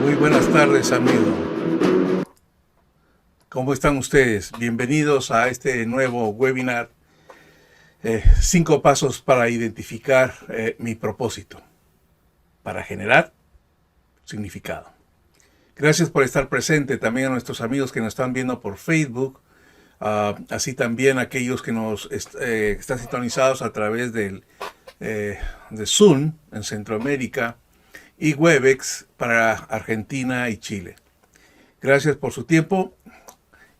Muy buenas tardes, amigo. ¿Cómo están ustedes? Bienvenidos a este nuevo webinar. 5 pasos para identificar mi propósito, para generar significado. Gracias por estar presente, también a nuestros amigos que nos están viendo por Facebook, así también a aquellos que nos están sintonizados a través de Zoom en Centroamérica y Webex para Argentina y Chile. Gracias por su tiempo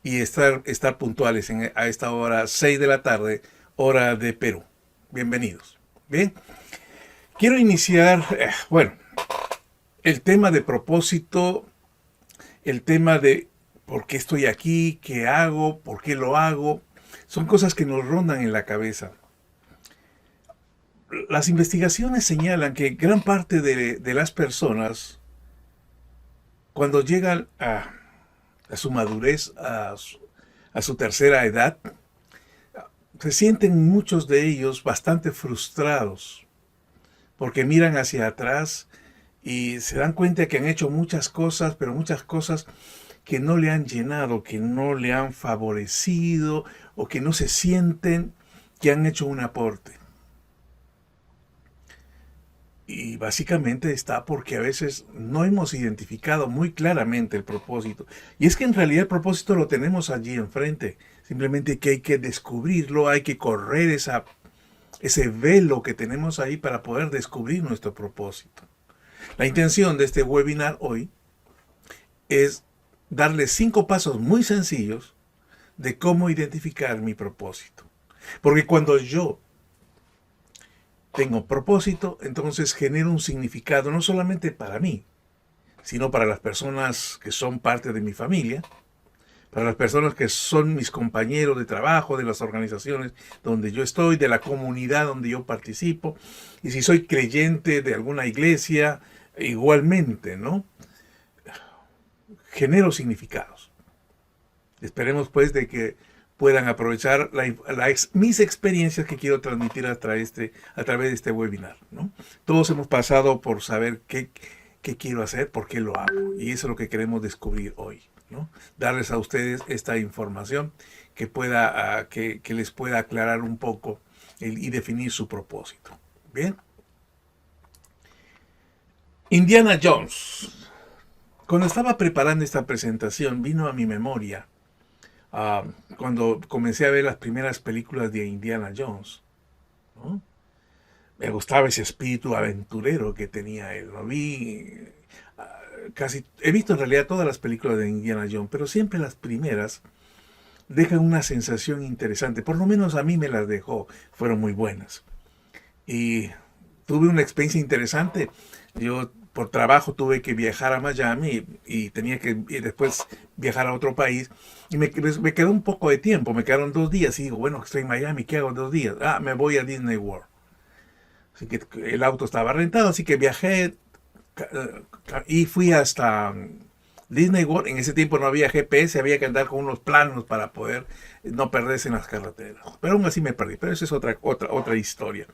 y estar puntuales a esta hora, 6 de la tarde, hora de Perú. Bienvenidos. Bien, quiero iniciar, el tema de propósito, el tema de por qué estoy aquí, qué hago, por qué lo hago, son cosas que nos rondan en la cabeza. Las investigaciones señalan que gran parte de las personas, cuando llegan a su madurez, a su tercera edad, se sienten muchos de ellos bastante frustrados porque miran hacia atrás y se dan cuenta que han hecho muchas cosas, pero muchas cosas que no le han llenado, que no le han favorecido o que no se sienten que han hecho un aporte. Y básicamente está porque a veces no hemos identificado muy claramente el propósito. Y es que en realidad el propósito lo tenemos allí enfrente. Simplemente que hay que descubrirlo, hay que correr ese velo que tenemos ahí para poder descubrir nuestro propósito. La intención de este webinar hoy es darles 5 pasos muy sencillos de cómo identificar mi propósito. Porque cuando yo tengo propósito, entonces genero un significado no solamente para mí, sino para las personas que son parte de mi familia, para las personas que son mis compañeros de trabajo, de las organizaciones donde yo estoy, de la comunidad donde yo participo, y si soy creyente de alguna iglesia, igualmente, ¿no? Genero significados. Esperemos pues de que puedan aprovechar mis experiencias que quiero transmitir a través de este webinar, ¿no? Todos hemos pasado por saber qué quiero hacer, por qué lo hago, y eso es lo que queremos descubrir hoy, ¿no? Darles a ustedes esta información que les pueda aclarar un poco y definir su propósito. Bien. Indiana Jones. Cuando estaba preparando esta presentación, vino a mi memoria cuando comencé a ver las primeras películas de Indiana Jones, ¿no? Me gustaba ese espíritu aventurero que tenía él. Lo vi he visto en realidad todas las películas de Indiana Jones, pero siempre las primeras dejan una sensación interesante. Por lo menos a mí me las dejó, fueron muy buenas. Y tuve una experiencia interesante. Yo por trabajo tuve que viajar a Miami y tenía que después viajar a otro país. Y me quedó un poco de tiempo, me quedaron 2 días. Y digo, bueno, estoy en Miami, ¿qué hago 2 días? Me voy a Disney World. Así que el auto estaba rentado, así que viajé y fui hasta Disney World. En ese tiempo no había GPS, había que andar con unos planos para poder no perderse en las carreteras. Pero aún así me perdí, pero esa es otra historia.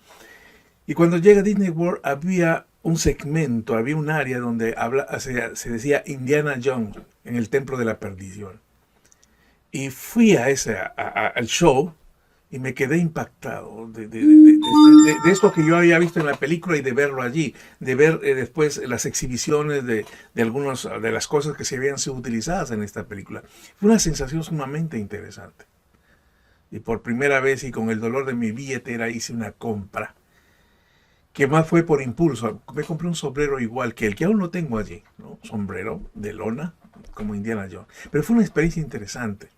Y cuando llegué a Disney World había un segmento, había un área donde se decía Indiana Jones en el Templo de la Perdición. Y fui al show y me quedé impactado de esto que yo había visto en la película y de verlo allí, de ver después las exhibiciones de algunas de las cosas que se habían sido utilizadas en esta película. Fue una sensación sumamente interesante. Y por primera vez y con el dolor de mi billetera hice una compra que más fue por impulso. Me compré un sombrero igual que el que aún lo tengo allí, ¿no? Sombrero de lona, como Indiana Jones. Pero fue una experiencia interesante.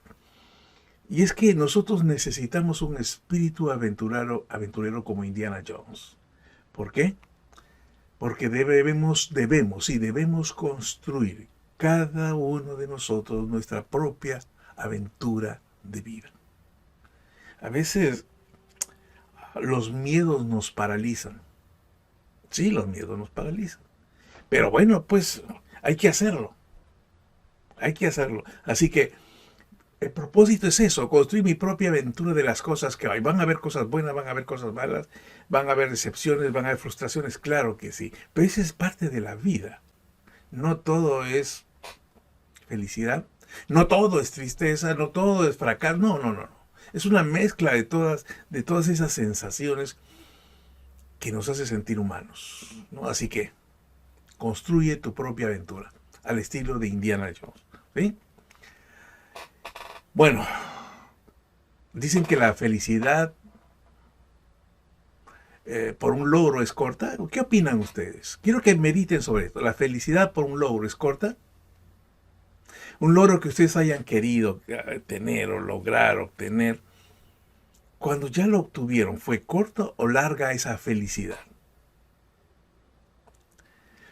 Y es que nosotros necesitamos un espíritu aventurero como Indiana Jones. ¿Por qué? Porque debemos construir cada uno de nosotros nuestra propia aventura de vida. A veces los miedos nos paralizan. Sí, los miedos nos paralizan. Pero bueno, pues hay que hacerlo. Hay que hacerlo. Así que el propósito es eso, construir mi propia aventura de las cosas que hay. Van a haber cosas buenas, van a haber cosas malas, van a haber decepciones, van a haber frustraciones, claro que sí. Pero esa es parte de la vida. No todo es felicidad, no todo es tristeza, no todo es fracaso, no, no, no, no. Es una mezcla de todas esas sensaciones que nos hace sentir humanos, ¿no? Así que construye tu propia aventura, al estilo de Indiana Jones, ¿sí? Bueno, dicen que la felicidad por un logro es corta. ¿Qué opinan ustedes? Quiero que mediten sobre esto. ¿La felicidad por un logro es corta? Un logro que ustedes hayan querido tener o lograr obtener, cuando ya lo obtuvieron, ¿fue corto o larga esa felicidad?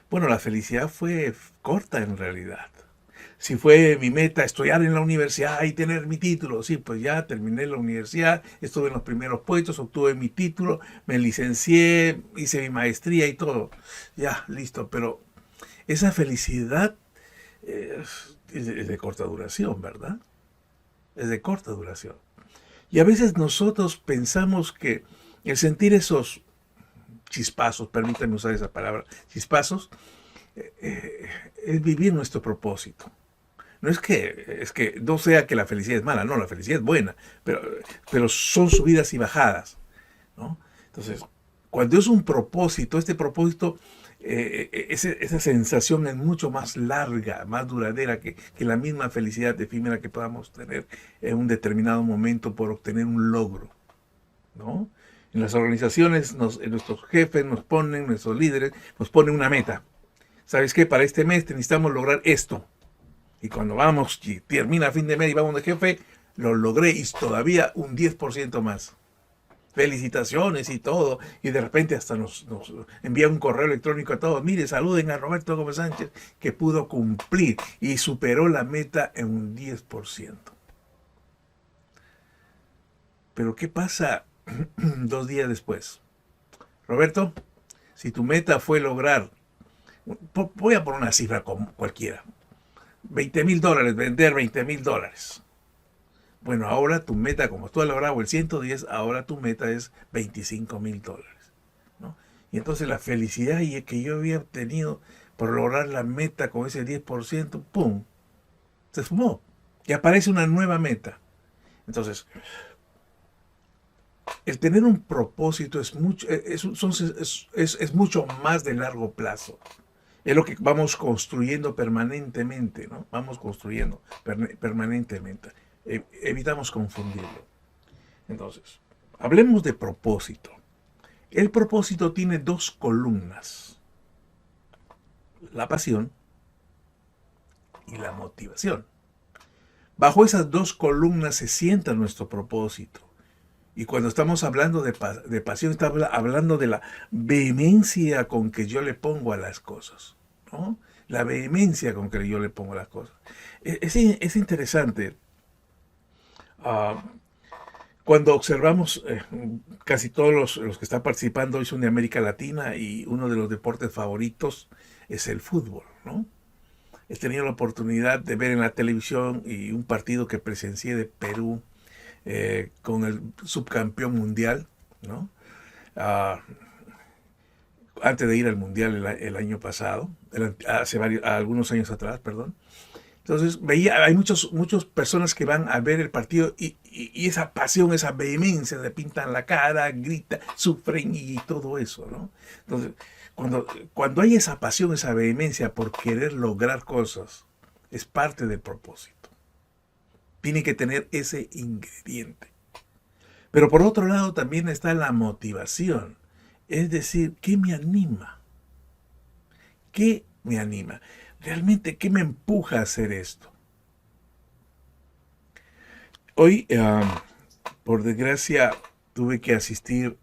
Bueno, la felicidad fue corta en realidad. Si fue mi meta estudiar en la universidad y tener mi título, sí, pues ya terminé la universidad, estuve en los primeros puestos, obtuve mi título, me licencié, hice mi maestría y todo. Ya, listo, pero esa felicidad es de corta duración, ¿verdad? Es de corta duración. Y a veces nosotros pensamos que el sentir esos chispazos, permítanme usar esa palabra, chispazos, es vivir nuestro propósito. No es que no sea que la felicidad es mala, no, la felicidad es buena, pero son subidas y bajadas, ¿no? Entonces, cuando es un propósito, este propósito, esa sensación es mucho más larga, más duradera que la misma felicidad efímera que podamos tener en un determinado momento por obtener un logro, ¿no? En las organizaciones, nuestros jefes nos ponen, nuestros líderes nos ponen una meta. ¿Sabes qué? Para este mes necesitamos lograr esto. Y cuando vamos y termina fin de mes y vamos de jefe, lo logré y todavía un 10% más. Felicitaciones y todo. Y de repente hasta nos envía un correo electrónico a todos. Mire, saluden a Roberto Gómez Sánchez que pudo cumplir y superó la meta en un 10%. Pero ¿qué pasa 2 días después? Roberto, si tu meta fue lograr, voy a poner una cifra cualquiera, $20,000, vender $20,000. Bueno, ahora tu meta, como tú has logrado el 110, ahora tu meta es $25,000, ¿no? Y entonces la felicidad que yo había obtenido por lograr la meta con ese 10%, ¡pum!, se esfumó. Y aparece una nueva meta. Entonces, el tener un propósito es mucho más de largo plazo. Es lo que vamos construyendo permanentemente, ¿no? Vamos construyendo permanentemente. Evitamos confundirlo. Entonces, hablemos de propósito. El propósito tiene dos columnas: la pasión y la motivación. Bajo esas dos columnas se sienta nuestro propósito. Y cuando estamos hablando de pasión, estamos hablando de la vehemencia con que yo le pongo a las cosas, ¿no? La vehemencia con que yo le pongo a las cosas. Es interesante. Cuando observamos, casi todos los que están participando hoy son de América Latina y uno de los deportes favoritos es el fútbol, ¿no? He tenido la oportunidad de ver en la televisión y un partido que presencié de Perú con el subcampeón mundial, ¿no? Ah, antes de ir al mundial el año pasado, algunos años atrás, perdón. Entonces veía, hay muchas personas que van a ver el partido y esa pasión, esa vehemencia, le pintan la cara, gritan, sufren y todo eso, ¿no? Entonces, cuando hay esa pasión, esa vehemencia por querer lograr cosas, es parte del propósito. Tiene que tener ese ingrediente. Pero por otro lado también está la motivación. Es decir, ¿qué me anima? ¿Qué me anima? Realmente, ¿qué me empuja a hacer esto? Hoy, por desgracia, tuve que asistir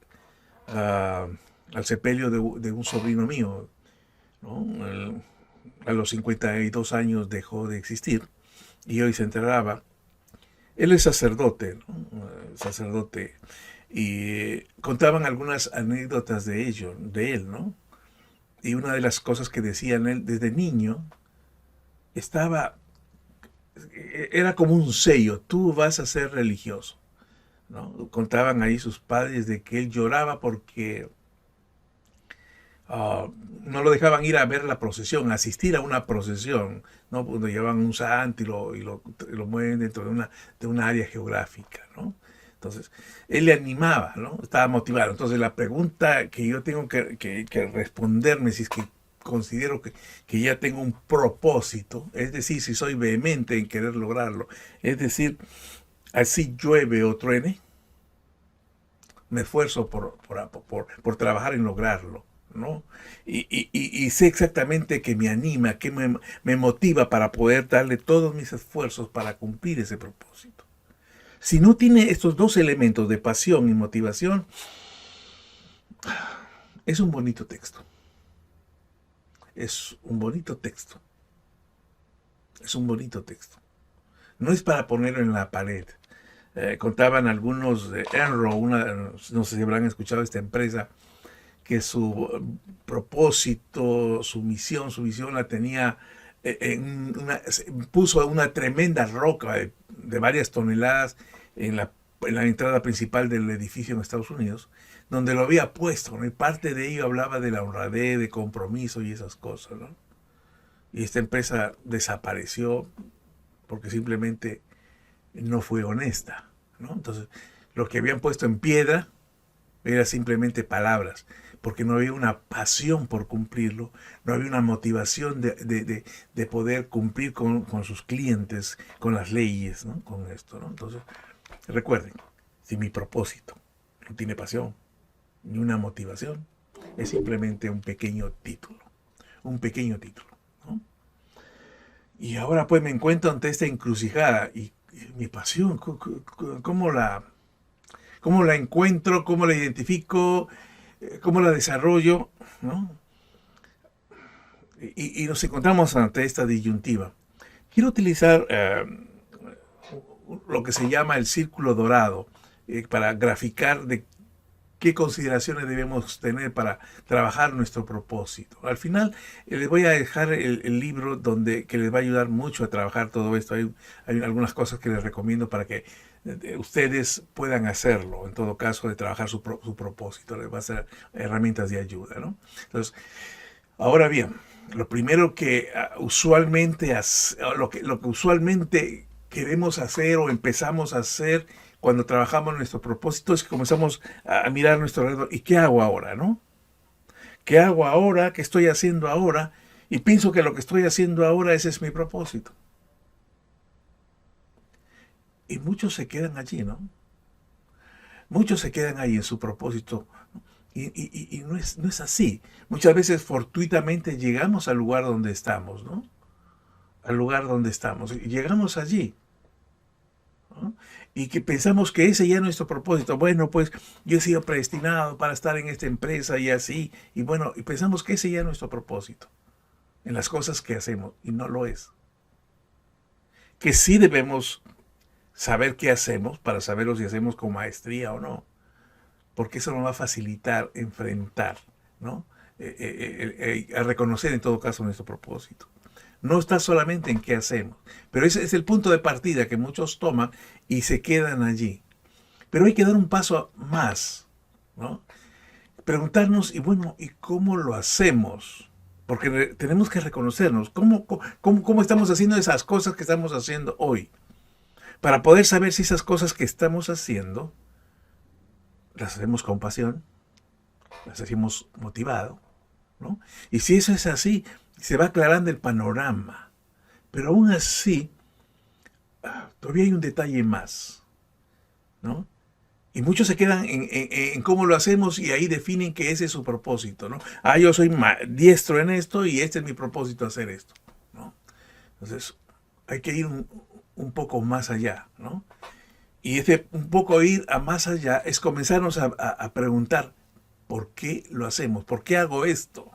al sepelio de un sobrino mío, ¿no? A los 52 años dejó de existir y hoy se enterraba. Él es sacerdote, ¿no? Sacerdote. Y contaban algunas anécdotas de él, ¿no? Y una de las cosas que decían él desde niño era como un sello: tú vas a ser religioso, ¿no? Contaban ahí sus padres de que él lloraba porque ah, no lo dejaban ir a ver la procesión, asistir a una procesión, ¿no? Cuando llevan un santo y lo mueven dentro de una área geográfica, ¿no? Entonces, él le animaba, ¿no? Estaba motivado. Entonces, la pregunta que yo tengo que responderme, si es que considero que ya tengo un propósito, es decir, si soy vehemente en querer lograrlo, es decir, así llueve o truene, me esfuerzo por trabajar en lograrlo, ¿no? Y sé exactamente que me anima, que me motiva para poder darle todos mis esfuerzos para cumplir ese propósito. Si no tiene estos dos elementos de pasión y motivación, es un bonito texto. Es un bonito texto. Es un bonito texto. No es para ponerlo en la pared. Contaban algunos de Enron, no sé si habrán escuchado esta empresa, que su propósito, su visión la tenía puso una tremenda roca de varias toneladas en la entrada principal del edificio en Estados Unidos, donde lo había puesto, ¿no? Y parte de ello hablaba de la honradez, de compromiso y esas cosas, ¿no? Y esta empresa desapareció porque simplemente no fue honesta, ¿no? Entonces, lo que habían puesto en piedra era simplemente palabras, porque no había una pasión por cumplirlo, no había una motivación de poder cumplir con sus clientes, con las leyes, ¿no? Con esto, ¿no? Entonces, recuerden, si mi propósito no tiene pasión ni una motivación, es simplemente un pequeño título, ¿no? Y ahora pues me encuentro ante esta encrucijada y mi pasión, ¿cómo la encuentro? ¿Cómo la identifico? ¿Cómo la desarrollo? ¿No? Y nos encontramos ante esta disyuntiva. Quiero utilizar lo que se llama el círculo dorado para graficar de qué consideraciones debemos tener para trabajar nuestro propósito. Al final les voy a dejar el libro que les va a ayudar mucho a trabajar todo esto. Hay algunas cosas que les recomiendo para que ustedes puedan hacerlo, en todo caso, de trabajar su propósito. Les va a ser herramientas de ayuda, ¿no? Entonces, ahora bien, lo primero que lo que usualmente queremos hacer o empezamos a hacer cuando trabajamos nuestro propósito es que comenzamos a mirar a nuestro alrededor. ¿Y qué hago ahora, no? ¿Qué hago ahora? ¿Qué estoy haciendo ahora? Y pienso que lo que estoy haciendo ahora, ese es mi propósito. Y muchos se quedan allí, ¿no? Muchos se quedan ahí en su propósito. Y no es así. Muchas veces fortuitamente llegamos al lugar donde estamos, ¿no? Al lugar donde estamos. Y llegamos allí, ¿no? Y que pensamos que ese ya es nuestro propósito. Bueno, pues yo he sido predestinado para estar en esta empresa y así. Y bueno, y pensamos que ese ya es nuestro propósito en las cosas que hacemos. Y no lo es. Que sí debemos saber qué hacemos para saberlo si hacemos con maestría o no. Porque eso nos va a facilitar enfrentar, ¿no? A reconocer en todo caso nuestro propósito. No está solamente en qué hacemos, pero ese es el punto de partida que muchos toman y se quedan allí. Pero hay que dar un paso más, ¿no? Preguntarnos, y bueno, ¿y cómo lo hacemos? Porque tenemos que reconocernos, ¿cómo estamos haciendo esas cosas que estamos haciendo hoy? Para poder saber si esas cosas que estamos haciendo las hacemos con pasión, las hacemos motivado, ¿no? Y si eso es así, se va aclarando el panorama. Pero aún así, todavía hay un detalle más, ¿no? Y muchos se quedan en cómo lo hacemos y ahí definen que ese es su propósito, ¿no? Yo soy diestro en esto y este es mi propósito, hacer esto, ¿no? Entonces, hay que ir un poco más allá, ¿no? Y un poco ir a más allá es comenzarnos a preguntar, ¿por qué lo hacemos? ¿Por qué hago esto?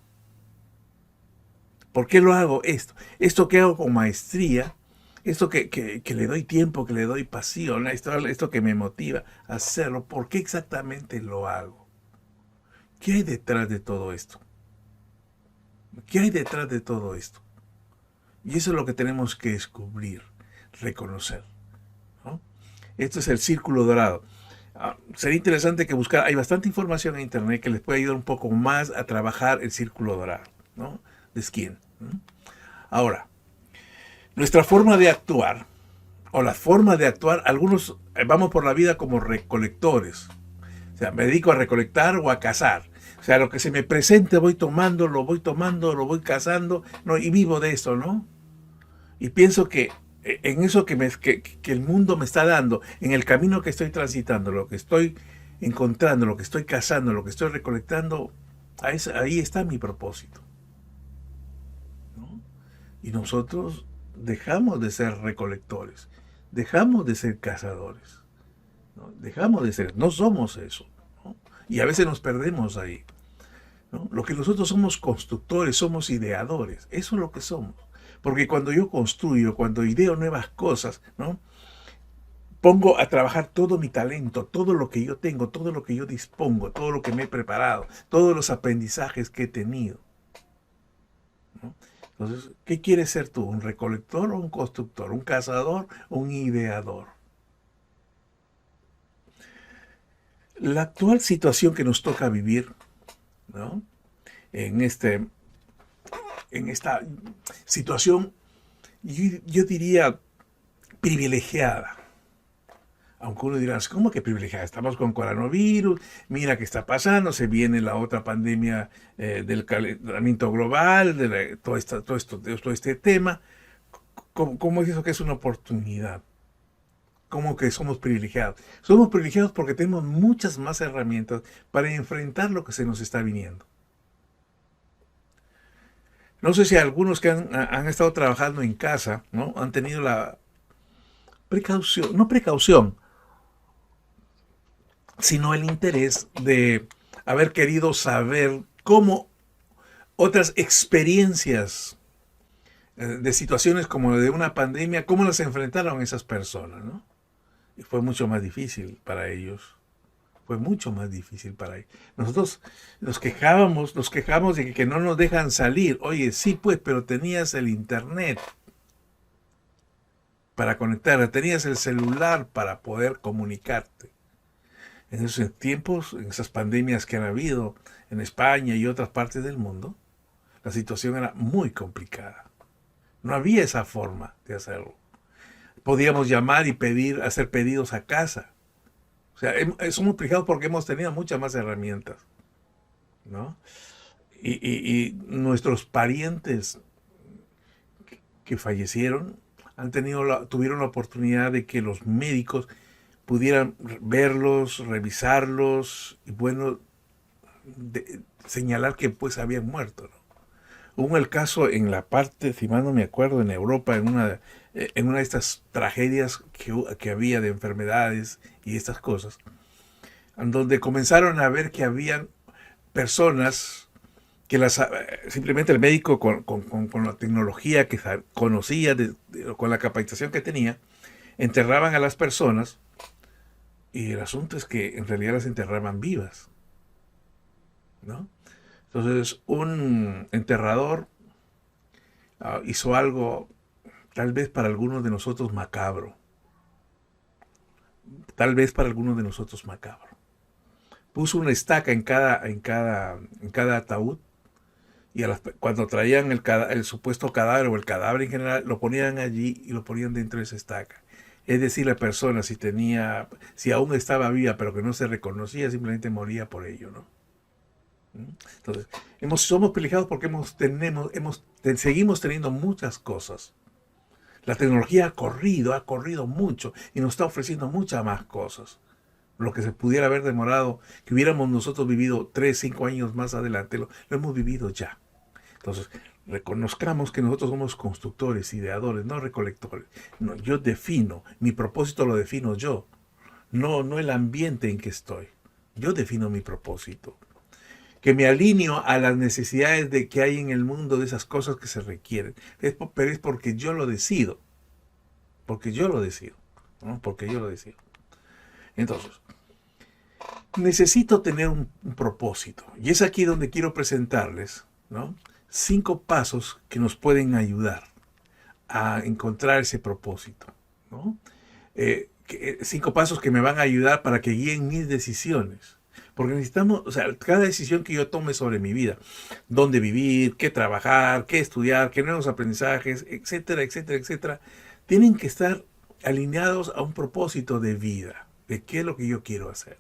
¿Por qué lo hago esto? Esto que hago con maestría, esto que le doy tiempo, que le doy pasión, esto que me motiva a hacerlo, ¿por qué exactamente lo hago? ¿Qué hay detrás de todo esto? ¿Qué hay detrás de todo esto? Y eso es lo que tenemos que descubrir, reconocer, ¿no? Esto es el círculo dorado. Sería interesante que buscar, hay bastante información en internet que les puede ayudar un poco más a trabajar el círculo dorado, ¿no? De Skin. ¿No? Ahora, nuestra forma de actuar, o la forma de actuar, algunos vamos por la vida como recolectores. O sea, me dedico a recolectar o a cazar. O sea, lo que se me presente voy tomando, lo voy cazando, ¿no? Y vivo de eso, ¿no? Y pienso que en eso que el mundo me está dando, en el camino que estoy transitando, lo que estoy encontrando, lo que estoy cazando, lo que estoy recolectando, ahí está mi propósito, ¿no? Y nosotros dejamos de ser recolectores, dejamos de ser cazadores, ¿no? Dejamos de ser, no somos eso, ¿no? Y a veces nos perdemos ahí, ¿no? Lo que nosotros somos constructores, somos ideadores, eso es lo que somos. Porque cuando yo construyo, cuando ideo nuevas cosas, ¿no? Pongo a trabajar todo mi talento, todo lo que yo tengo, todo lo que yo dispongo, todo lo que me he preparado, todos los aprendizajes que he tenido, ¿no? Entonces, ¿qué quieres ser tú? ¿Un recolector o un constructor? ¿Un cazador o un ideador? La actual situación que nos toca vivir, ¿no? En, este, en esta situación, yo diría privilegiada. Aunque uno dirá, ¿cómo que privilegiada? Estamos con coronavirus, mira qué está pasando, se viene la otra pandemia del calentamiento global, todo este tema. ¿Cómo es eso que es una oportunidad? ¿Cómo que somos privilegiados? Somos privilegiados porque tenemos muchas más herramientas para enfrentar lo que se nos está viniendo. No sé si algunos que han estado trabajando en casa, ¿no? Han tenido la precaución, no precaución, sino el interés de haber querido saber cómo otras experiencias de situaciones como de una pandemia, cómo las enfrentaron esas personas, ¿no? Y fue mucho más difícil para ellos. Fue mucho más difícil para ellos. Nosotros nos quejamos de que no nos dejan salir. Oye, sí, pues, pero tenías el internet para conectar, tenías el celular para poder comunicarte. En esos tiempos, en esas pandemias que han habido en España y otras partes del mundo, la situación era muy complicada. No había esa forma de hacerlo. Podíamos llamar y hacer pedidos a casa. O sea, somos privilegiados porque hemos tenido muchas más herramientas, ¿no? Y nuestros parientes que fallecieron tuvieron la oportunidad de que los médicos pudieran verlos, revisarlos y bueno, señalar que pues habían muerto, ¿no? Hubo el caso en la parte, si mal no me acuerdo, en Europa, en una de estas tragedias que había de enfermedades y estas cosas, en donde comenzaron a ver que habían personas que simplemente el médico con la tecnología que conocía, con la capacitación que tenía, enterraban a las personas y el asunto es que en realidad las enterraban vivas, ¿no? Entonces un enterrador hizo algo tal vez para algunos de nosotros macabro, tal vez para algunos de nosotros macabro. Puso una estaca en cada ataúd y cuando traían el supuesto cadáver o el cadáver en general, lo ponían allí y lo ponían dentro de esa estaca. Es decir, la persona si aún estaba viva pero que no se reconocía, simplemente moría por ello, ¿no? Entonces, somos privilegiados porque seguimos teniendo muchas cosas. La tecnología ha corrido mucho y nos está ofreciendo muchas más cosas. Lo que se pudiera haber demorado, que hubiéramos nosotros vivido 3, 5 años más adelante, lo hemos vivido ya. Entonces, reconozcamos que nosotros somos constructores, ideadores, no recolectores. No, yo defino, mi propósito lo defino yo, no el ambiente en que estoy. Yo defino mi propósito. Que me alineo a las necesidades de que hay en el mundo de esas cosas que se requieren. Pero es porque yo lo decido. Porque yo lo decido. ¿No? Porque yo lo decido. Entonces, necesito tener un propósito. Y es aquí donde quiero presentarles, ¿no? 5 pasos que nos pueden ayudar a encontrar ese propósito, ¿no? 5 pasos que me van a ayudar para que guíen mis decisiones. Porque necesitamos, o sea, cada decisión que yo tome sobre mi vida, dónde vivir, qué trabajar, qué estudiar, qué nuevos aprendizajes, etcétera, etcétera, etcétera, tienen que estar alineados a un propósito de vida, de qué es lo que yo quiero hacer.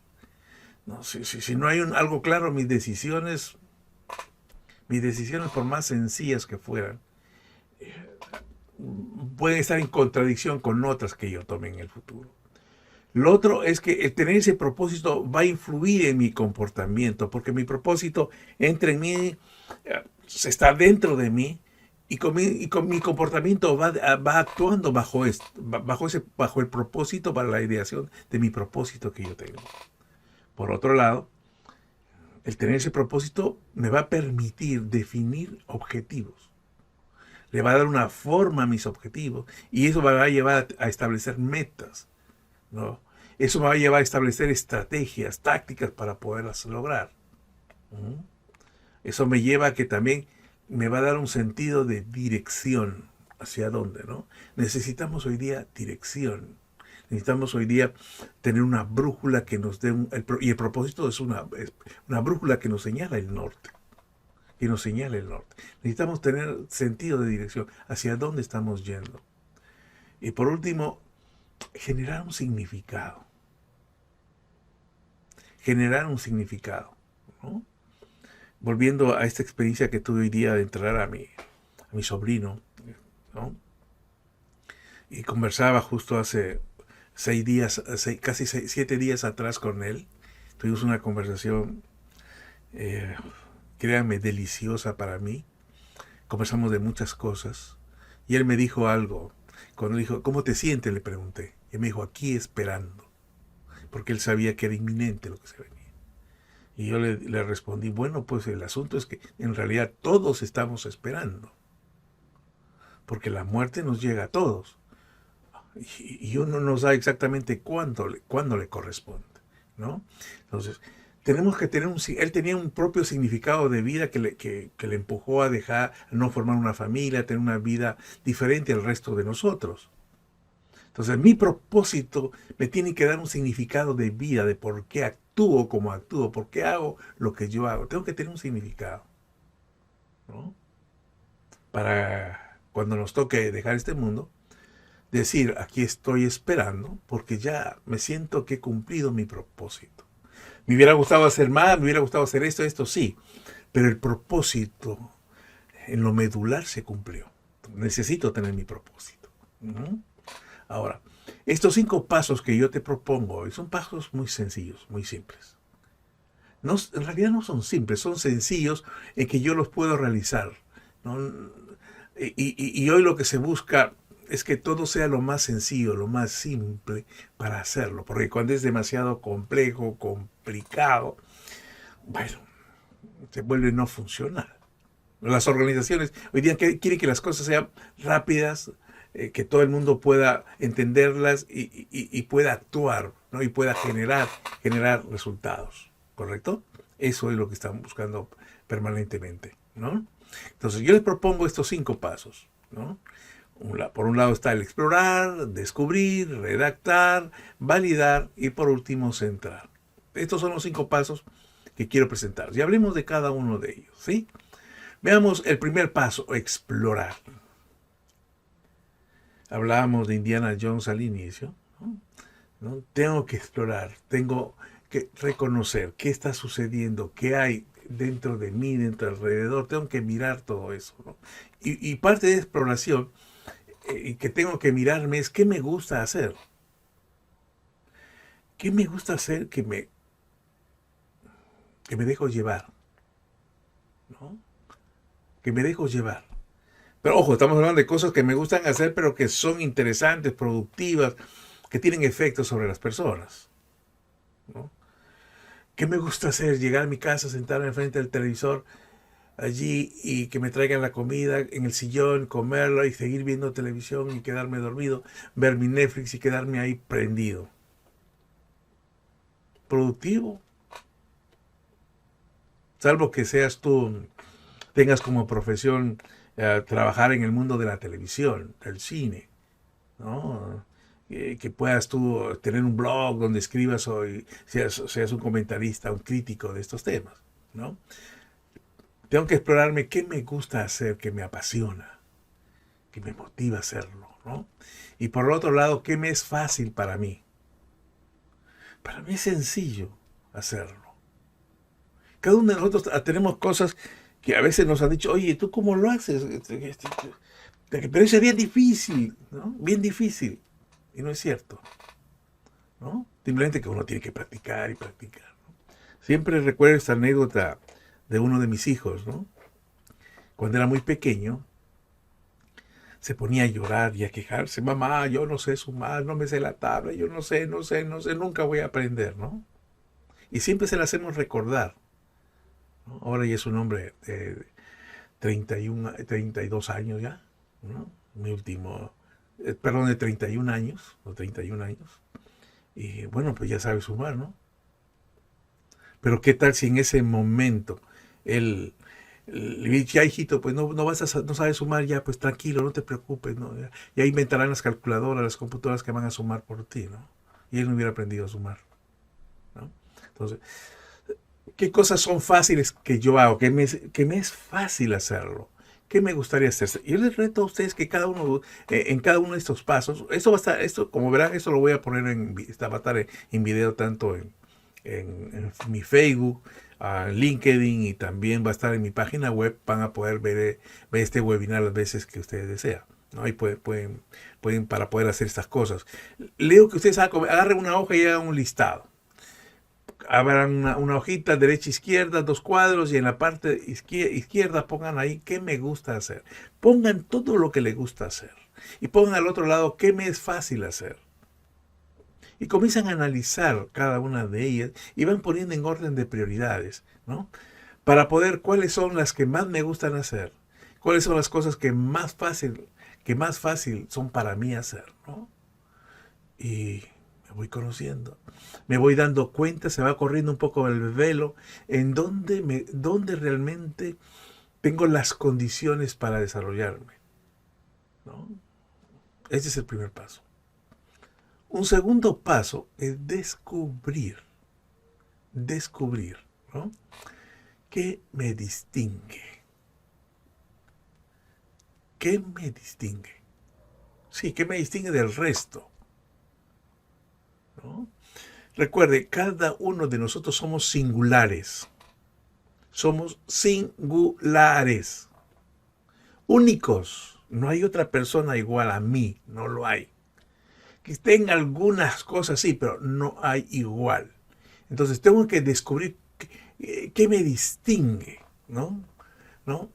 No, si no hay algo claro, mis decisiones, por más sencillas que fueran, pueden estar en contradicción con otras que yo tome en el futuro. Lo otro es que el tener ese propósito va a influir en mi comportamiento, porque mi propósito entra en mí, está dentro de mí, y con mi comportamiento va actuando bajo el propósito, para la ideación de mi propósito que yo tengo. Por otro lado, el tener ese propósito me va a permitir definir objetivos. Le va a dar una forma a mis objetivos, y eso me va a llevar a establecer metas, ¿no? Eso me va a llevar a establecer estrategias, tácticas para poderlas lograr. Eso me lleva a que también me va a dar un sentido de dirección. ¿Hacia dónde, no? Necesitamos hoy día dirección. Necesitamos hoy día tener una brújula que nos dé y el propósito es una brújula que nos señala el norte. Que nos señala el norte. Necesitamos tener sentido de dirección. ¿Hacia dónde estamos yendo? Y por último, generar un significado. Generar un significado, ¿no? Volviendo a esta experiencia que tuve hoy día de entrar a mi sobrino, ¿no? Y conversaba justo hace 7 días atrás con él. Tuvimos una conversación, créanme, deliciosa para mí. Conversamos de muchas cosas. Y él me dijo algo. Cuando dijo, ¿cómo te sientes?, le pregunté. Y me dijo, aquí esperando. Porque él sabía que era inminente lo que se venía. Y yo le respondí, bueno, pues el asunto es que en realidad todos estamos esperando. Porque la muerte nos llega a todos. Y uno no sabe exactamente cuándo le corresponde, ¿no? Entonces, tenemos que tener él tenía un propio significado de vida que le empujó a no formar una familia, a tener una vida diferente al resto de nosotros. Entonces, mi propósito me tiene que dar un significado de vida, de por qué actúo como actúo, por qué hago lo que yo hago. Tengo que tener un significado, ¿no? Para cuando nos toque dejar este mundo, decir, aquí estoy esperando, porque ya me siento que he cumplido mi propósito. Me hubiera gustado hacer más, me hubiera gustado hacer esto sí, pero el propósito en lo medular se cumplió. Necesito tener mi propósito. Ahora, estos 5 pasos que yo te propongo hoy son pasos muy sencillos, muy simples. No, en realidad no son simples, son sencillos en que yo los puedo realizar, ¿no? Y hoy lo que se busca es que todo sea lo más sencillo, lo más simple para hacerlo, porque cuando es demasiado complejo, complicado, bueno, se vuelve no funcional. Las organizaciones hoy día quieren que las cosas sean rápidas, que todo el mundo pueda entenderlas y pueda actuar, ¿no? Y pueda generar resultados, ¿correcto? Eso es lo que están buscando permanentemente, ¿no? Entonces yo les propongo estos 5 pasos, ¿no? Por un lado está el explorar, descubrir, redactar, validar y por último centrar. Estos son los 5 pasos que quiero presentar. Y hablemos de cada uno de ellos, ¿sí? Veamos el primer paso, explorar. Hablábamos de Indiana Jones al inicio, ¿no? Tengo que explorar, tengo que reconocer qué está sucediendo, qué hay dentro de mí, dentro alrededor. Tengo que mirar todo eso, ¿no? Y parte de exploración que tengo que mirarme es qué me gusta hacer. ¿Qué me gusta hacer que me dejo llevar? ¿No? Que me dejo llevar. Pero ojo, estamos hablando de cosas que me gustan hacer, pero que son interesantes, productivas, que tienen efectos sobre las personas, ¿no? ¿Qué me gusta hacer? Llegar a mi casa, sentarme frente al televisor allí y que me traigan la comida en el sillón, comerla y seguir viendo televisión y quedarme dormido, ver mi Netflix y quedarme ahí prendido. ¿Productivo? Salvo que tengas como profesión trabajar en el mundo de la televisión, del cine, ¿no? que puedas tú tener un blog donde escribas o seas un comentarista, un crítico de estos temas, ¿no? Tengo que explorarme qué me gusta hacer, qué me apasiona, qué me motiva a hacerlo, ¿no? Y por el otro lado, qué me es fácil para mí. Para mí es sencillo hacerlo. Cada uno de nosotros tenemos cosas que a veces nos han dicho, oye, ¿tú cómo lo haces? Pero eso es bien difícil, ¿no? Bien difícil. Y no es cierto, ¿no? Simplemente que uno tiene que practicar y practicar, ¿no? Siempre recuerdo esta anécdota de uno de mis hijos, ¿no? Cuando era muy pequeño, se ponía a llorar y a quejarse. Mamá, yo no sé sumar, no me sé la tabla, yo no sé, nunca voy a aprender, ¿no? Y siempre se la hacemos recordar, ¿no? Ahora ya es un hombre de 31, 32 años ya, ¿no? Mi último, perdón, de 31 años, o 31 años. Y bueno, pues ya sabe sumar, ¿no? Pero qué tal si en ese momento él le dice, ya hijito, pues no sabes sumar ya, pues tranquilo, no te preocupes, ¿no? Ya inventarán las calculadoras, las computadoras que van a sumar por ti, ¿no? Y él no hubiera aprendido a sumar, ¿no? Entonces, ¿qué cosas son fáciles que yo hago? Que me es fácil hacerlo. ¿Qué me gustaría hacer? Yo les reto a ustedes que cada uno, en cada uno de estos pasos, esto va a estar, esto, como verán, esto lo voy a poner va a estar en video tanto en mi Facebook, LinkedIn, y también va a estar en mi página web. Van a poder ver este webinar las veces que ustedes desean, ¿no? Ahí pueden para poder hacer estas cosas. Leo que ustedes agarren una hoja y hagan un listado. Abran una hojita derecha, izquierda, 2 cuadros, y en la parte izquierda pongan ahí qué me gusta hacer. Pongan todo lo que les gusta hacer. Y pongan al otro lado qué me es fácil hacer. Y comienzan a analizar cada una de ellas y van poniendo en orden de prioridades, ¿no? Para poder, cuáles son las que más me gustan hacer, cuáles son las cosas que más fácil son para mí hacer, ¿no? Y me voy conociendo, me voy dando cuenta, se va corriendo un poco el velo en donde realmente tengo las condiciones para desarrollarme, ¿no? Ese es el primer paso. Un segundo paso es descubrir, ¿no? ¿Qué me distingue? ¿Qué me distingue? Sí, ¿qué me distingue del resto? ¿No? Recuerde, cada uno de nosotros somos singulares. Somos singulares. Únicos. No hay otra persona igual a mí. No lo hay. Que tenga algunas cosas, sí, pero no hay igual. Entonces tengo que descubrir qué me distingue, ¿no? ¿No?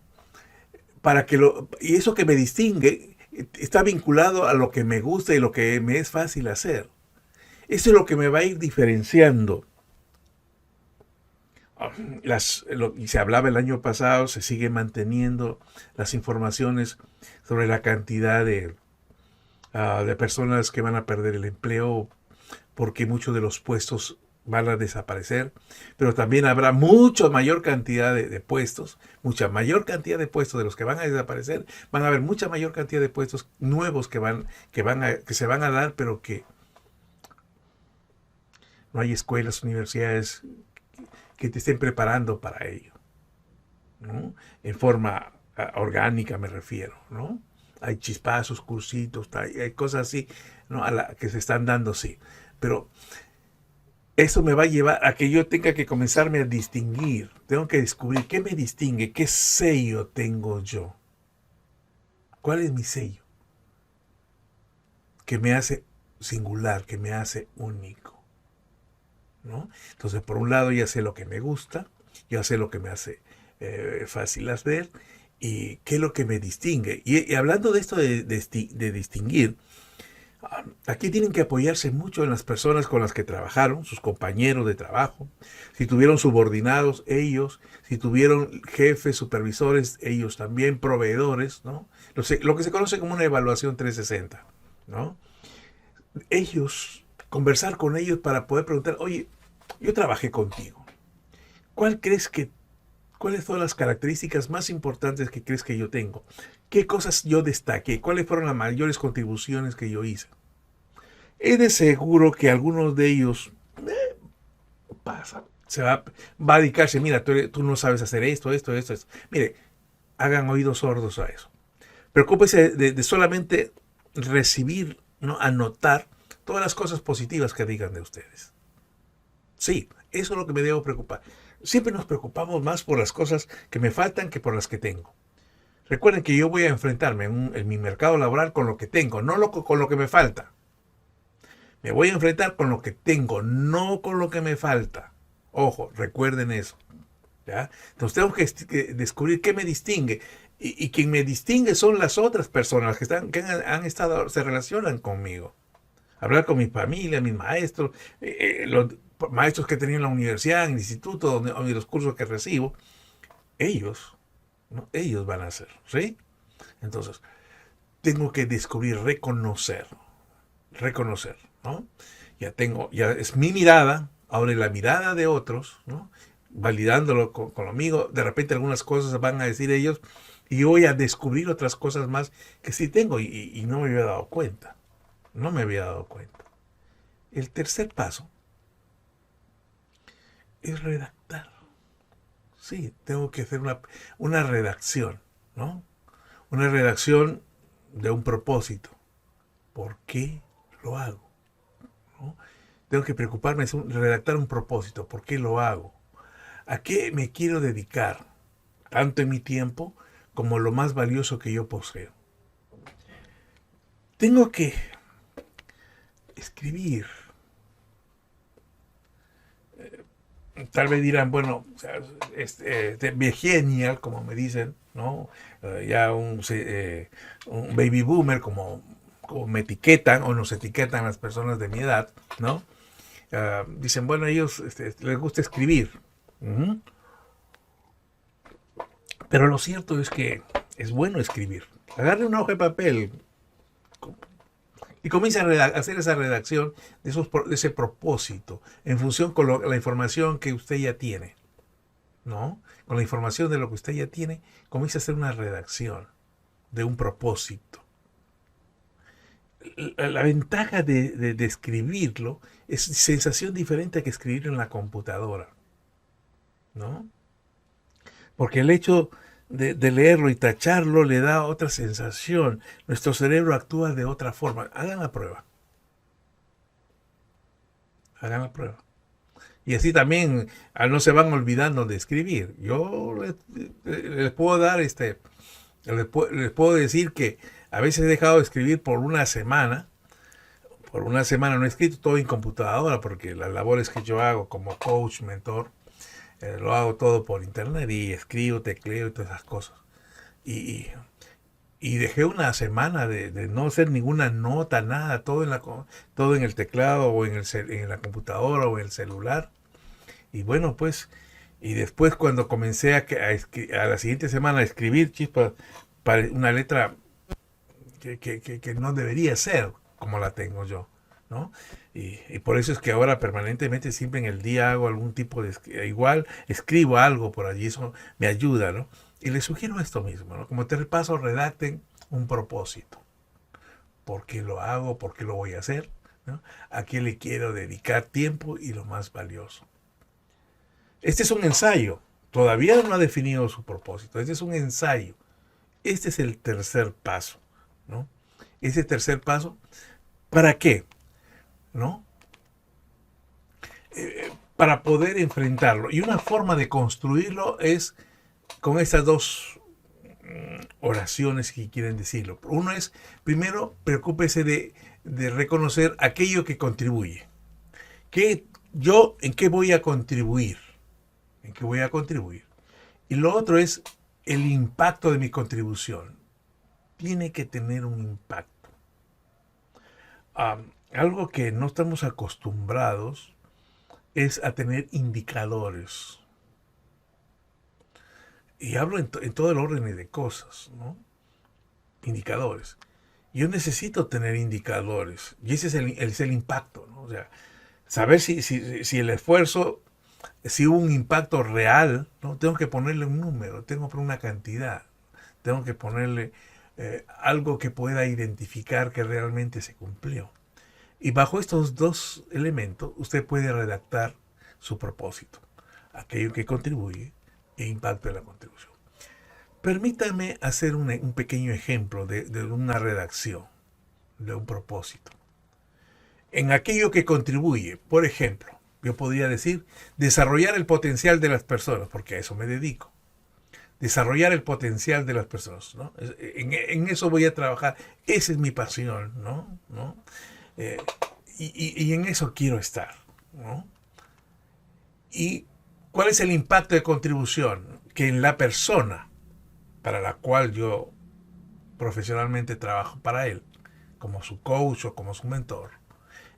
Y eso que me distingue está vinculado a lo que me gusta y lo que me es fácil hacer. Eso es lo que me va a ir diferenciando. Y se hablaba el año pasado, se sigue manteniendo las informaciones sobre la cantidad de personas que van a perder el empleo porque muchos de los puestos van a desaparecer, pero también habrá mucha mayor cantidad de puestos, mucha mayor cantidad de puestos de los que van a desaparecer. Van a haber mucha mayor cantidad de puestos nuevos que se van a dar, pero que no hay escuelas, universidades que te estén preparando para ello, ¿no? En forma orgánica me refiero, ¿no? Hay chispazos, cursitos, hay cosas así, ¿no? Que se están dando, sí. Pero eso me va a llevar a que yo tenga que comenzarme a distinguir. Tengo que descubrir qué me distingue, qué sello tengo yo. ¿Cuál es mi sello? Que me hace singular, que me hace único, ¿no? Entonces, por un lado, ya sé lo que me gusta, ya sé lo que me hace fácil hacer y qué es lo que me distingue. Y hablando de esto de distinguir, aquí tienen que apoyarse mucho en las personas con las que trabajaron, sus compañeros de trabajo, si tuvieron subordinados, ellos, si tuvieron jefes, supervisores, ellos también, proveedores, ¿no? Lo que se conoce como una evaluación 360, ¿no? Ellos, conversar con ellos para poder preguntar, oye, yo trabajé contigo, ¿cuáles son las características más importantes que crees que yo tengo? ¿Qué cosas yo destaqué? ¿Cuáles fueron las mayores contribuciones que yo hice? es de seguro que algunos de ellos pasa, va a dedicarse, mira, tú no sabes hacer esto. Mire, hagan oídos sordos a eso. Preocúpese de solamente recibir, ¿no? Anotar todas las cosas positivas que digan de ustedes. Sí, eso es lo que me debo preocupar. Siempre nos preocupamos más por las cosas que me faltan que por las que tengo. Recuerden que yo voy a enfrentarme en mi mercado laboral con lo que tengo, no con lo que me falta. Me voy a enfrentar con lo que tengo, no con lo que me falta. Ojo, recuerden eso. ¿Ya? Entonces tengo que descubrir qué me distingue. Y quien me distingue son las otras personas que han estado, se relacionan conmigo. Hablar con mi familia, mis maestros, los maestros que tenía en la universidad, en el instituto, donde los cursos que recibo. Ellos, ¿no? Ellos van a ser, ¿sí? Entonces, tengo que descubrir, reconocer, ¿no? Ya es mi mirada, ahora es la mirada de otros, ¿no? Validándolo con lo mío, de repente algunas cosas van a decir ellos y yo voy a descubrir otras cosas más que sí tengo y no me había dado cuenta, no me había dado cuenta. El tercer paso es redactar. Sí, tengo que hacer una redacción, ¿no? Una redacción de un propósito. ¿Por qué lo hago? ¿No? Tengo que preocuparme de redactar un propósito. ¿Por qué lo hago? ¿A qué me quiero dedicar? Tanto en mi tiempo como lo más valioso que yo poseo. Tengo que escribir. Tal vez dirán, bueno, genial, como me dicen, ¿no? Ya un baby boomer, como me etiquetan o nos etiquetan las personas de mi edad, ¿no? Dicen, bueno, a ellos les gusta escribir. Uh-huh. Pero lo cierto es que es bueno escribir. Agarre una hoja de papel y comience a hacer esa redacción de ese propósito en función con la información que usted ya tiene, ¿no? Con la información de lo que usted ya tiene, comience a hacer una redacción de un propósito. La ventaja de escribirlo es sensación diferente a que escribirlo en la computadora, ¿no? Porque el hecho de leerlo y tacharlo le da otra sensación. Nuestro cerebro actúa de otra forma. Hagan la prueba. Hagan la prueba. Y así también no se van olvidando de escribir. Yo les puedo dar les puedo decir que a veces he dejado de escribir por una semana. Por una semana no he escrito todo en computadora porque las labores que yo hago como coach, mentor, lo hago todo por internet y escribo, tecleo y todas esas cosas. Y, y dejé una semana de no hacer ninguna nota, nada, todo en el teclado o en la computadora o en el celular. Y bueno, pues, y después cuando comencé a la siguiente semana a escribir chispas para una letra que no debería ser como la tengo yo, ¿no? Y por eso es que ahora permanentemente, siempre en el día hago algún tipo igual escribo algo por allí, eso me ayuda, ¿no? Y les sugiero esto mismo, ¿no? Como te repaso, redacten un propósito. ¿Por qué lo hago? ¿Por qué lo voy a hacer? ¿No? ¿A qué le quiero dedicar tiempo? Y lo más valioso. Este es un ensayo. Todavía no ha definido su propósito. Este es un ensayo. Este es el tercer paso, ¿no? Ese tercer paso, ¿para qué? ¿No? Para poder enfrentarlo. Y una forma de construirlo es con estas dos oraciones que quieren decirlo. Uno es, primero, preocúpese de reconocer aquello que contribuye. ¿En qué voy a contribuir? ¿En qué voy a contribuir? Y lo otro es el impacto de mi contribución. Tiene que tener un impacto. Algo que no estamos acostumbrados es a tener indicadores. Y hablo en todo el orden de cosas, ¿no? Indicadores. Yo necesito tener indicadores. Y ese es el impacto, ¿no? O sea, saber si el esfuerzo, si hubo un impacto real, ¿no? Tengo que ponerle un número, tengo que poner una cantidad, tengo que ponerle algo que pueda identificar que realmente se cumplió. Y bajo estos dos elementos, usted puede redactar su propósito, aquello que contribuye e impacto en la contribución. Permítame hacer un pequeño ejemplo de una redacción, de un propósito. En aquello que contribuye, por ejemplo, yo podría decir desarrollar el potencial de las personas, porque a eso me dedico. Desarrollar el potencial de las personas, ¿no? En eso voy a trabajar, esa es mi pasión, ¿no? Eh, y en eso quiero estar, ¿no? ¿Y cuál es el impacto de contribución? Que en la persona para la cual yo profesionalmente trabajo para él, como su coach o como su mentor,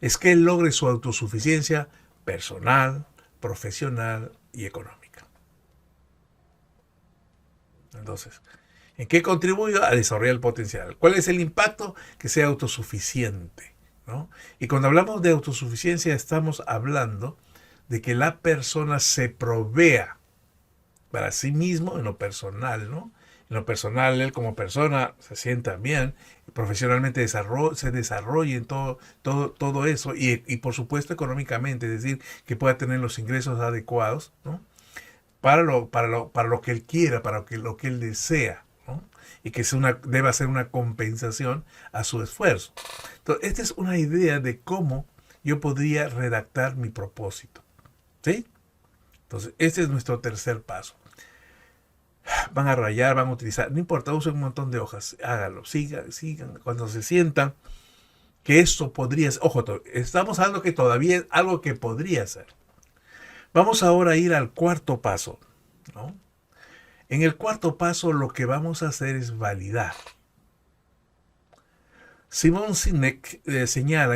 es que él logre su autosuficiencia personal, profesional y económica. Entonces, ¿en qué contribuyo? A desarrollar el potencial. ¿Cuál es el impacto? Que sea autosuficiente, ¿no? Y cuando hablamos de autosuficiencia estamos hablando de que la persona se provea para sí mismo en lo personal, ¿no? En lo personal, él como persona se sienta bien, profesionalmente se desarrolle en todo eso y por supuesto económicamente, es decir, que pueda tener los ingresos adecuados, ¿no? Para lo que él quiera, para lo que él desea, ¿no? Y que deba ser una compensación a su esfuerzo. Entonces, esta es una idea de cómo yo podría redactar mi propósito, ¿sí? Entonces, este es nuestro tercer paso. Van a rayar, van a utilizar, no importa, usen un montón de hojas, háganlo, sigan, cuando se sientan que esto podría ser, ojo, estamos hablando que todavía es algo que podría ser. Vamos ahora a ir al cuarto paso, ¿no? En el cuarto paso lo que vamos a hacer es validar. Simon Sinek señala,